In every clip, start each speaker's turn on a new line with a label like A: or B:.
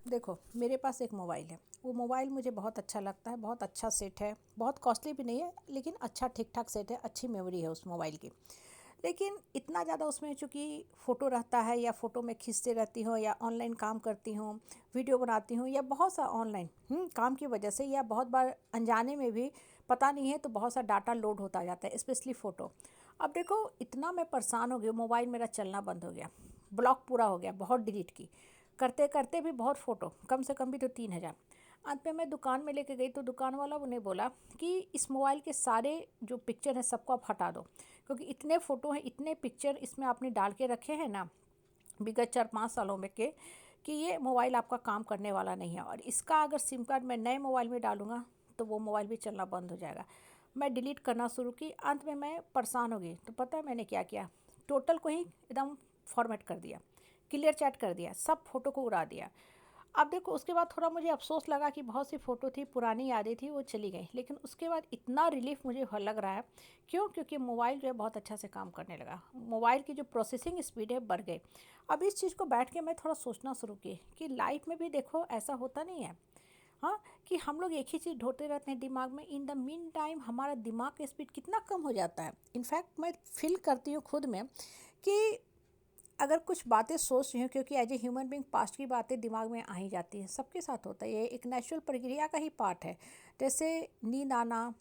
A: देखो, मेरे पास एक मोबाइल है। वो मोबाइल मुझे बहुत अच्छा लगता है, बहुत अच्छा सेट है, बहुत कॉस्टली भी नहीं है, लेकिन अच्छा ठीक-ठाक सेट है, अच्छी मेमोरी है उस मोबाइल की। लेकिन इतना ज़्यादा उसमें चूँकि फ़ोटो रहता है या फ़ोटो मैं खींचते रहती हूँ या ऑनलाइन काम करती हूँ, वीडियो बनाती हूँ या बहुत सा ऑनलाइन काम की वजह से या बहुत बार अनजाने में भी पता नहीं है तो बहुत सा डाटा लोड होता जाता है, स्पेशली फ़ोटो। अब देखो इतना मैं परेशान हो गई हूँ, मोबाइल मेरा चलना बंद हो गया, ब्लॉक पूरा हो गया, बहुत डिलीट की। करते करते भी बहुत फ़ोटो, कम से कम भी तो 3,000। अंत में मैं दुकान में लेके गई तो दुकान वाला उन्हें बोला कि इस मोबाइल के सारे जो पिक्चर हैं सबको आप हटा दो, क्योंकि इतने फ़ोटो हैं, इतने पिक्चर इसमें आपने डाल के रखे हैं ना विगत 4-5 सालों में के, कि ये मोबाइल आपका काम करने वाला नहीं है, और इसका अगर सिम कार्ड मैं नए मोबाइल में डालूँगा तो वो मोबाइल भी चलना बंद हो जाएगा। मैं डिलीट करना शुरू की, अंत में मैं परेशान हो गई। तो पता है मैंने क्या किया? टोटल को ही एकदम फॉर्मेट कर दिया, क्लियर चैट कर दिया, सब फ़ोटो को उड़ा दिया। अब देखो उसके बाद थोड़ा मुझे अफ़सोस लगा कि बहुत सी फ़ोटो थी, पुरानी यादें थी, वो चली गई। लेकिन उसके बाद इतना रिलीफ़ मुझे लग रहा है। क्यों? क्योंकि मोबाइल जो है बहुत अच्छा से काम करने लगा। मोबाइल की जो प्रोसेसिंग स्पीड है बढ़ गई। अब इस चीज़ को बैठ के मैं थोड़ा सोचना शुरू की कि लाइफ़ में भी देखो ऐसा होता नहीं है, हाँ, कि हम लोग एक ही चीज़ ढोते रहते हैं दिमाग में, इन द मीन टाइम हमारा दिमाग का स्पीड कितना कम हो जाता है। इनफैक्ट मैं फ़ील करती हूँ खुद में कि अगर कुछ बातें सोच रही हूँ, क्योंकि as a human being past की बातें दिमाग में आ ही जाती हैं, सबके साथ होता है, ये एक नेचुरल प्रक्रिया का ही पार्ट है। जैसे नींद आना,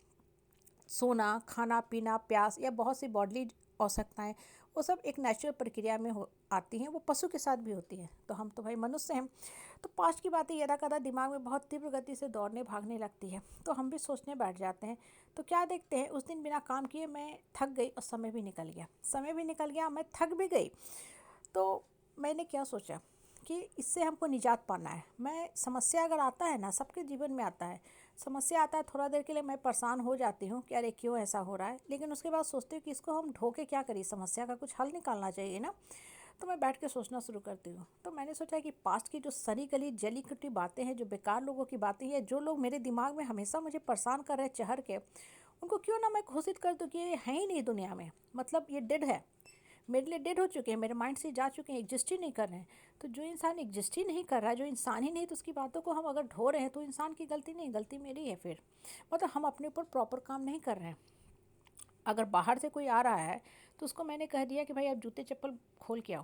A: सोना, खाना पीना, प्यास या बहुत सी बॉडली आवश्यकताएं, वो सब एक नेचुरल प्रक्रिया में हो आती हैं, वो पशु के साथ भी होती हैं, तो हम तो भाई मनुष्य हैं। तो पास्ट की बातें यदा कदा दिमाग में बहुत तीव्र गति से दौड़ने भागने लगती है, तो हम भी सोचने बैठ जाते हैं। तो क्या देखते हैं, उस दिन बिना काम किए मैं थक गई और समय भी निकल गया, समय भी निकल गया, मैं थक भी गई। तो मैंने क्या सोचा कि इससे हमको निजात पाना है। मैं समस्या अगर आता है ना, सबके जीवन में आता है, समस्या आता है, थोड़ा देर के लिए मैं परेशान हो जाती हूँ कि अरे क्यों ऐसा हो रहा है, लेकिन उसके बाद सोचती हूँ कि इसको हम ढो के क्या करें, समस्या का कुछ हल निकालना चाहिए ना। तो मैं बैठ के सोचना शुरू करती हूँ। तो मैंने सोचा कि पास्ट की जो सड़ी गली जली कटी बातें हैं, जो बेकार लोगों की बातें हैं, जो लोग मेरे दिमाग में हमेशा मुझे परेशान कर रहे हैं चढ़ के, उनको क्यों ना मैं घोषित कर दूँ कि ये है ही नहीं दुनिया में, मतलब ये डेड है, मेरे लिए डेड हो चुके हैं, मेरे माइंड से जा चुके हैं, एग्जिस्ट ही नहीं कर रहे हैं। तो जो इंसान एग्जिस्ट ही नहीं कर रहा है, जो इंसान ही नहीं, तो उसकी बातों को हम अगर ढो रहे हैं तो इंसान की गलती नहीं, गलती मेरी है फिर। मतलब हम अपने ऊपर प्रॉपर काम नहीं कर रहे हैं। अगर बाहर से कोई आ रहा है तो उसको मैंने कह दिया कि भाई आप जूते चप्पल खोल के आओ,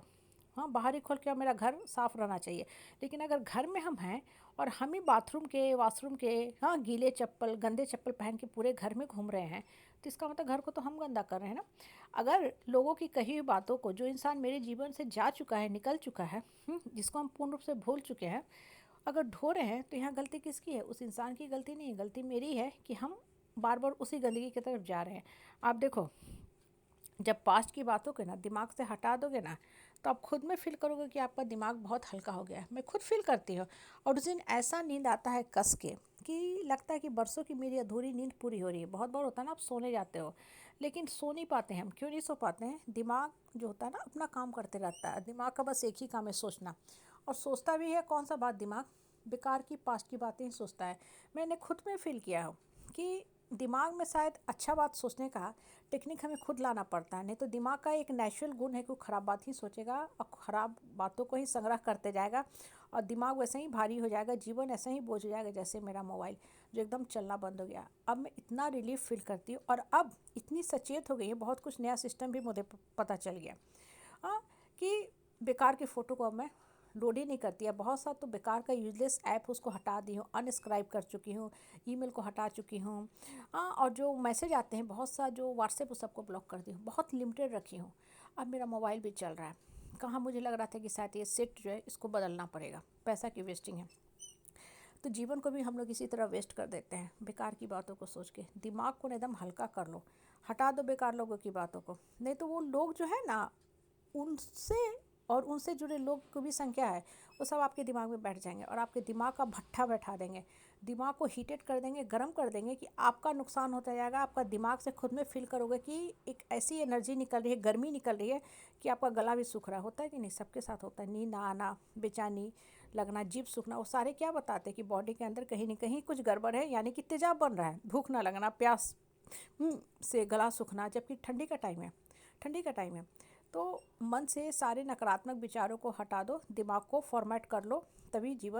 A: हाँ बाहर ही खोल के आओ, मेरा घर साफ़ रहना चाहिए। लेकिन अगर घर में हम हैं और हम ही बाथरूम के वॉशरूम के, हाँ, गीले चप्पल गंदे चप्पल पहन के पूरे घर में घूम रहे हैं, तो इसका मतलब घर को तो हम गंदा कर रहे हैं ना। अगर लोगों की कही हुई बातों को, जो इंसान मेरे जीवन से जा चुका है, निकल चुका है, जिसको हम पूर्ण रूप से भूल चुके हैं, अगर ढो रहे हैं, तो यहाँ गलती किसकी है? उस इंसान की गलती नहीं है, गलती मेरी है कि हम बार बार उसी गंदगी की तरफ जा रहे हैं। आप देखो, जब पास्ट की बातों को ना दिमाग से हटा दोगे ना, तो आप खुद में फील करोगे कि आपका दिमाग बहुत हल्का हो गया है। मैं खुद फील करती हूँ। और उस दिन ऐसा नींद आता है कस के, कि लगता है कि बरसों की मेरी अधूरी नींद पूरी हो रही है। बहुत बार होता है ना, आप सोने जाते हो लेकिन सो नहीं पाते हैं हम। क्यों नहीं सो पाते हैं? दिमाग जो होता है ना अपना काम करते रहता है। दिमाग का बस एक ही काम है, सोचना। और सोचता भी है कौन सा बात? दिमाग बेकार की पास्ट की बातें ही सोचता है। मैंने खुद में फील किया हो कि दिमाग में शायद अच्छा बात सोचने का टेक्निक हमें खुद लाना पड़ता है। नहीं तो दिमाग का एक नेचुरल गुण है कि वो ख़राब बात ही सोचेगा और ख़राब बातों को ही संग्रह करते जाएगा, और दिमाग वैसे ही भारी हो जाएगा, जीवन ऐसे ही बोझ हो जाएगा जैसे मेरा मोबाइल जो एकदम चलना बंद हो गया। अब मैं इतना रिलीफ फील करती हूँ, और अब इतनी सचेत हो गई है, बहुत कुछ नया सिस्टम भी मुझे पता चल गया, हाँ, कि बेकार की फ़ोटो को अब मैं लोड ही नहीं करती है। बहुत सा तो बेकार का यूजलेस ऐप उसको हटा दी हूँ, अनस्क्राइब कर चुकी हूँ, ईमेल को हटा चुकी हूँ, हाँ, और जो मैसेज आते हैं बहुत सा, जो व्हाट्सएप, उस सबको ब्लॉक कर दी हूँ, बहुत लिमिटेड रखी हूँ। अब मेरा मोबाइल भी चल रहा है। कहाँ मुझे लग रहा था कि शायद ये सेट जो है इसको बदलना पड़ेगा, पैसा की वेस्टिंग है। तो जीवन को भी हम लोग इसी तरह वेस्ट कर देते हैं बेकार की बातों को सोच के। दिमाग को एकदम हल्का कर लो, हटा दो बेकार लोगों की बातों को, नहीं तो वो लोग जो है ना, उनसे और उनसे जुड़े लोग की भी संख्या है, वो सब आपके दिमाग में बैठ जाएंगे और आपके दिमाग का भट्ठा बैठा देंगे, दिमाग को हीटेड कर देंगे, गर्म कर देंगे, कि आपका नुकसान होता जाएगा। आपका दिमाग से खुद में फील करोगे कि एक ऐसी एनर्जी निकल रही है, गर्मी निकल रही है, कि आपका गला भी सूख रहा होता है कि नहीं? सबके साथ होता है। नींद ना आना, बेचैनी लगना, जीभ सूखना, वो सारे क्या बताते हैं कि बॉडी के अंदर कहीं ना कहीं कुछ गड़बड़ है, यानी कि तेजाब बन रहा है। भूख ना लगना, प्यास से गला सूखना, जबकि ठंडी का टाइम है, ठंडी का टाइम है। तो मन से सारे नकारात्मक विचारों को हटा दो, दिमाग को फॉर्मेट कर लो, तभी जीवन